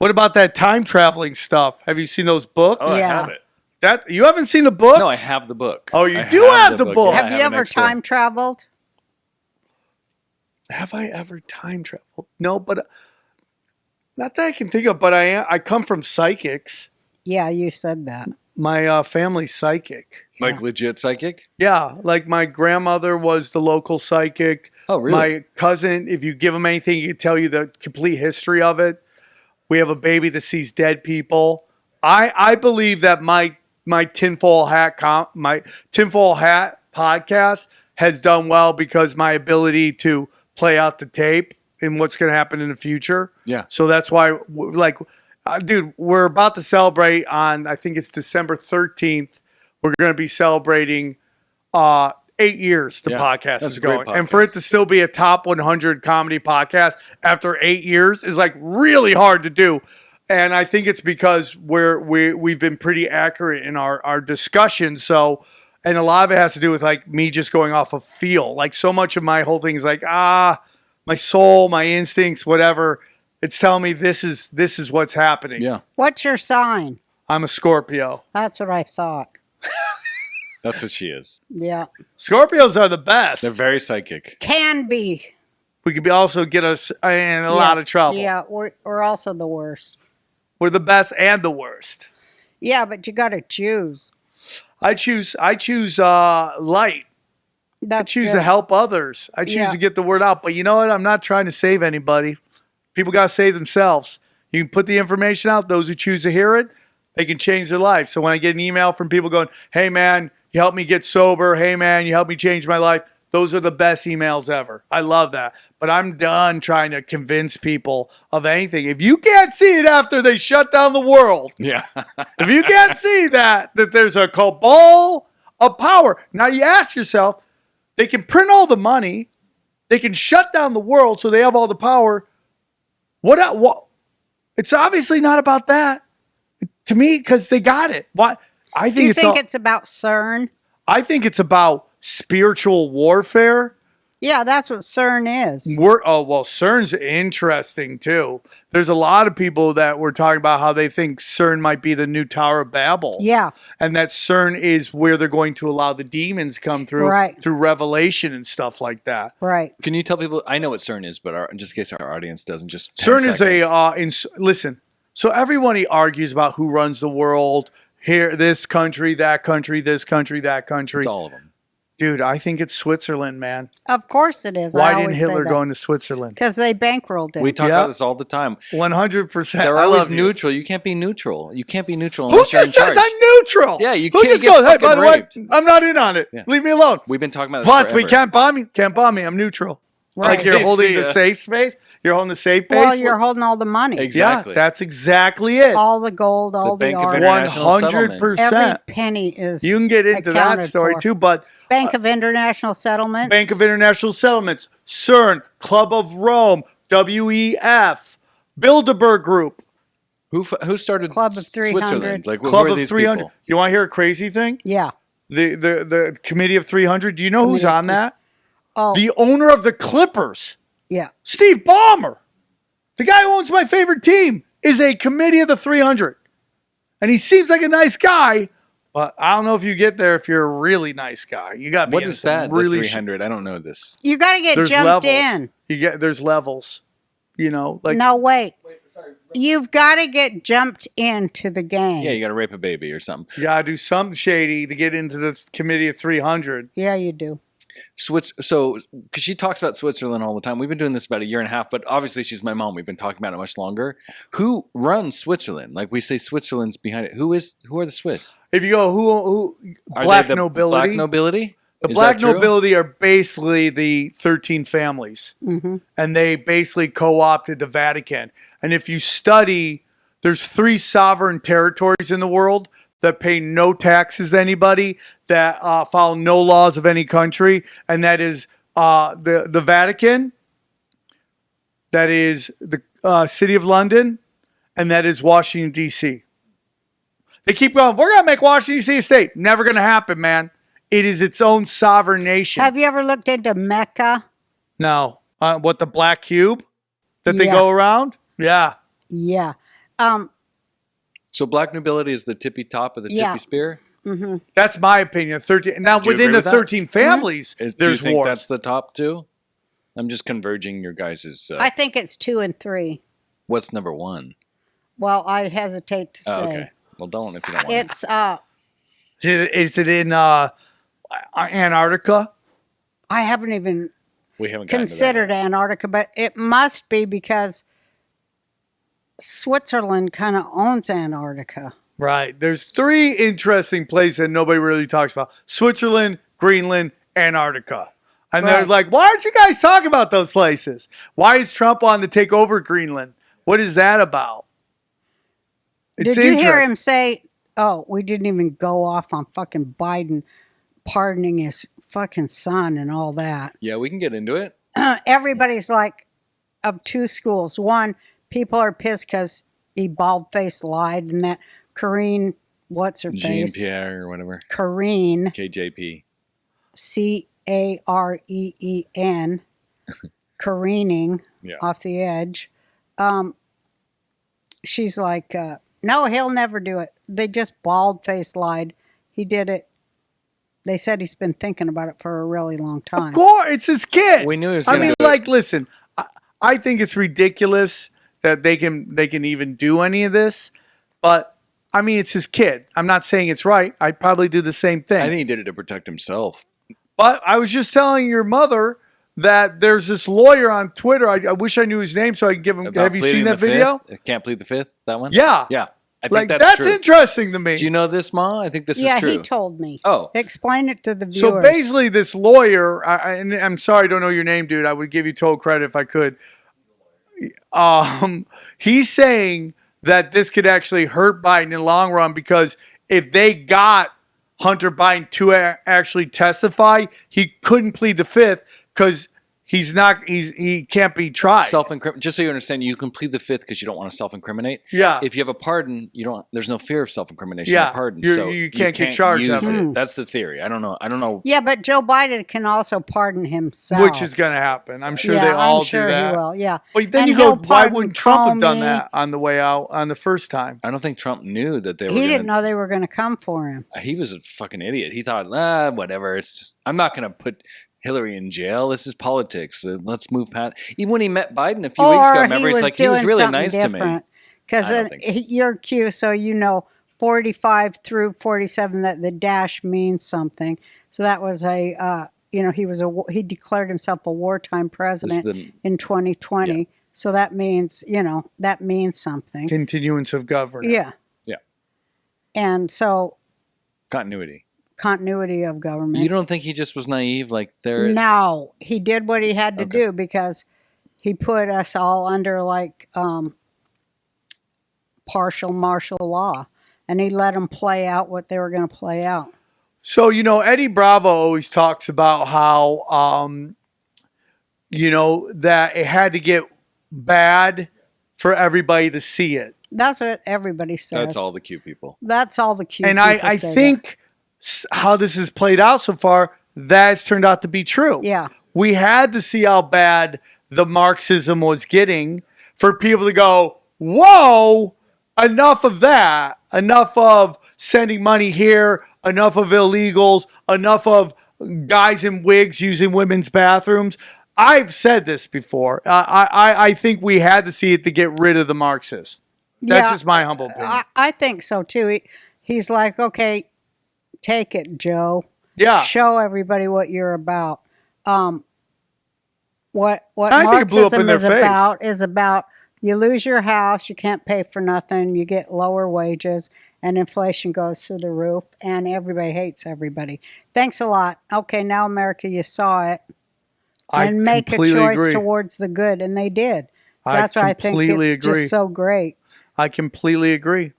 What about that time traveling stuff? Have you seen those books? Oh, Yeah. I have it. That you haven't seen the book? No, I have the book. Oh, you I do have the book. Yeah, I Have you it ever next door. time traveled? Have I ever time traveled? No, but not that I can think of. But I come from psychics. Yeah, you said that. My family's psychic. Like legit psychic? Yeah, like my grandmother was the local psychic. Oh, really? My cousin, if you give him anything, he can tell you the complete history of it. We have a baby that sees dead people. I believe that my Tinfoil Hat podcast has done well because my ability to play out the tape and what's going to happen in the future. Yeah. So that's why, dude, we're about to celebrate on, I think it's December 13th. We're going to be celebrating 8 years the podcast that's is a great going. And for it to still be a top 100 comedy podcast after 8 years is like really hard to do. And I think it's because we've been pretty accurate in our discussion. So, and a lot of it has to do with like me just going off of feel. Like so much of my whole thing is like, my soul, my instincts, whatever. It's telling me this is what's happening. Yeah. What's your sign? I'm a Scorpio. That's what I thought. That's what she is. Yeah. Scorpios are the best. They're very psychic. Can be. We could also get us in a lot of trouble. Yeah, we're also the worst. We're the best and the worst. Yeah, but you got to choose. I choose light. I choose to help others. I choose to get the word out. But you know what? I'm not trying to save anybody. People got to save themselves. You can put the information out. Those who choose to hear it, they can change their life. So when I get an email from people going, hey, man, you helped me get sober. Hey, man, you helped me change my life. Those are the best emails ever. I love that. But I'm done trying to convince people of anything. If you can't see it after they shut down the world, Yeah. if you can't see that there's a cabal of power. Now you ask yourself, they can print all the money. They can shut down the world so they have all the power. What? It's obviously not about that to me because they got it. What? I think it's about CERN? I think it's about spiritual warfare. Yeah, that's what CERN is. CERN's interesting too. There's a lot of people that were talking about how they think CERN might be the new Tower of Babel. Yeah. And that CERN is where they're going to allow the demons come through through revelation and stuff like that. Right. Can you tell people? I know what CERN is, but just in case our audience doesn't, just 10 CERN seconds. listen. So everybody argues about who runs the world. Here, this country, that country, this country, that country. It's all of them. Dude, I think it's Switzerland, man. Of course it is. Why didn't Hitler go into Switzerland? Because they bankrolled it. We talk about this all the time. 100%. They're always neutral. You can't be neutral. You can't be neutral Who unless you're in just says charge. I'm neutral? Yeah, you Who can't just get goes, hey, by fucking the way, raped. I'm not in on it. Yeah. Leave me alone. We've been talking about this Vance, we forever. can't bomb me. Can't bomb me. I'm neutral. Right. Like you're holding See the ya. safe space. You're holding the safe base. Well, you're holding all the money. Exactly. Yeah, that's exactly it. All the gold, all the Bank of art. International Settlements. 100%. Every penny is You can get into that accounted story for. too, but Bank of International Settlements. Bank of International Settlements, CERN, Club of Rome, WEF, Bilderberg Group, Who started Club of 300. Switzerland? Like, Club who are of these 300. people? You want to hear a crazy thing? Yeah. The Committee of 300. Do you know who's Committee of on that? Oh, The owner of the Clippers, yeah. Steve Ballmer, the guy who owns my favorite team, is a Committee of the 300. And he seems like a nice guy, but I don't know if you get there if you're a really nice guy. You got to be What in is some that? really The 300. I don't know this. You got to get There's jumped levels. in. There's levels. You know, like No, wait. You've got to get jumped into the game. Yeah, you got to rape a baby or something. you got to do something shady to get into this Committee of 300. Yeah, you do. So, because she talks about Switzerland all the time. We've been doing this about a year and a half, but obviously she's my mom. We've been talking about it much longer. Who runs Switzerland? Like we say, Switzerland's behind it. Who are the Swiss? If you go, who Are black they the nobility? Black nobility? The Is black that true? nobility are basically the 13 families, and they basically co-opted the Vatican. And if you study, there's 3 sovereign territories in the world that pay no taxes to anybody, that follow no laws of any country, and that is the Vatican, that is the City of London, and that is Washington, D.C. They keep going, we're going to make Washington, D.C. a state. Never going to happen, man. It is its own sovereign nation. Have you ever looked into Mecca? No. What, the black cube that they Yeah. go around? Yeah. Yeah. So black nobility is the tippy top of the Yeah. tippy spear? That's my opinion. 13. Now, Do you within agree the with that? 13 families, Do you there's think wars. that's the top two? I'm just converging your guys'... I think it's 2 and 3. what's number one? Well, I hesitate to say. Oh, okay. Well, don't if you don't want It's Is it in Antarctica? I haven't even We haven't gotten considered to that Antarctica, but it must be because Switzerland kind of owns Antarctica. Right. There's 3 interesting places that nobody really talks about. Switzerland, Greenland, Antarctica. And they're Right. like, why aren't you guys talking about those places? Why is Trump on to take over Greenland? What is that about? It's Did you hear interesting. him say, oh, we didn't even go off on fucking Biden pardoning his fucking son and all that. Yeah, we can get into it. Everybody's like of 2 schools. One, people are pissed because he bald-faced lied and that Karine, what's her face? Jean-Pierre or whatever. Karine, KJP. Careen, careening Yeah. off the edge. She's like, no, he'll never do it. They just bald-faced lied. He did it. They said he's been thinking about it for a really long time. Of course, it's his kid. We knew he was I gonna mean, do it. like, listen, I think it's ridiculous that they can even do any of this, but I mean, it's his kid. I'm not saying it's right. I'd probably do the same thing. I think he did it to protect himself. But I was just telling your mother that there's this lawyer on Twitter. I wish I knew his name so I could give him. About Have you pleading seen that the video? Fifth? Can't plead the fifth? That one? Yeah. Yeah. I think Like, that's, that's true. interesting to me. Do you know this, Ma? I think this Yeah, is true. he told me. Oh. Explain it to the viewers. So basically, this lawyer, and I'm sorry I don't know your name, dude. I would give you total credit if I could. He's saying that this could actually hurt Biden in the long run because if they got Hunter Biden to actually testify, he couldn't plead the fifth because he can't be tried. Self-incriminate. Just so you understand, you can plead the fifth because you don't want to self-incriminate. Yeah. If you have a pardon, you don't. There's no fear of self-incrimination. Yeah. Or pardon. You- So you can't get charged use that it. way. That's the theory. I don't know. Yeah, but Joe Biden can also pardon himself. Which is going to happen. I'm sure yeah, they all I'm sure do that. he will. Yeah. Well, then And you go, he'll why pardon wouldn't Trump have done Comey. that on the way out on the first time? I don't think Trump knew that they were. He gonna, didn't know they were going to come for him. He was a fucking idiot. He thought, whatever. It's just I'm not going to put Hillary in jail. This is politics. Let's move past. Even when he met Biden a few weeks ago, remember, he's like, he was really nice to me. Because I don't think so. you're cute, so you know 45 through 47 that the dash means something. So that was he declared himself a wartime president in 2020. Yeah. So that means, that means something. Continuance of government. Yeah. Yeah. And so Continuity of government. You don't think he just was naive? Like there? No, he did what he had to Okay. do because he put us all under partial martial law, and he let them play out what they were going to play out. So, Eddie Bravo always talks about how, that it had to get bad for everybody to see it. That's what everybody says. That's all the cute people. That's all the cute And people I say think how this has played out so far, that's turned out to be true. that. Yeah. We had to see how bad the Marxism was getting for people to go, whoa, enough of that. Enough of sending money here. Enough of illegals. Enough of guys in wigs using women's bathrooms. I've said this before. I think we had to see it to get rid of the Marxists. That's just my humble opinion. I think so too. He's like, okay, take it, Joe. Yeah. Show everybody what you're about. What I think it blew up in Marxism their face. is about you lose your house, you can't pay for nothing, you get lower wages, and inflation goes through the roof, and everybody hates everybody. Thanks a lot. Okay, now America, you saw it. And make a completely choice agree. towards the good, and they did. That's why I think completely it's agree. just so great. I completely agree.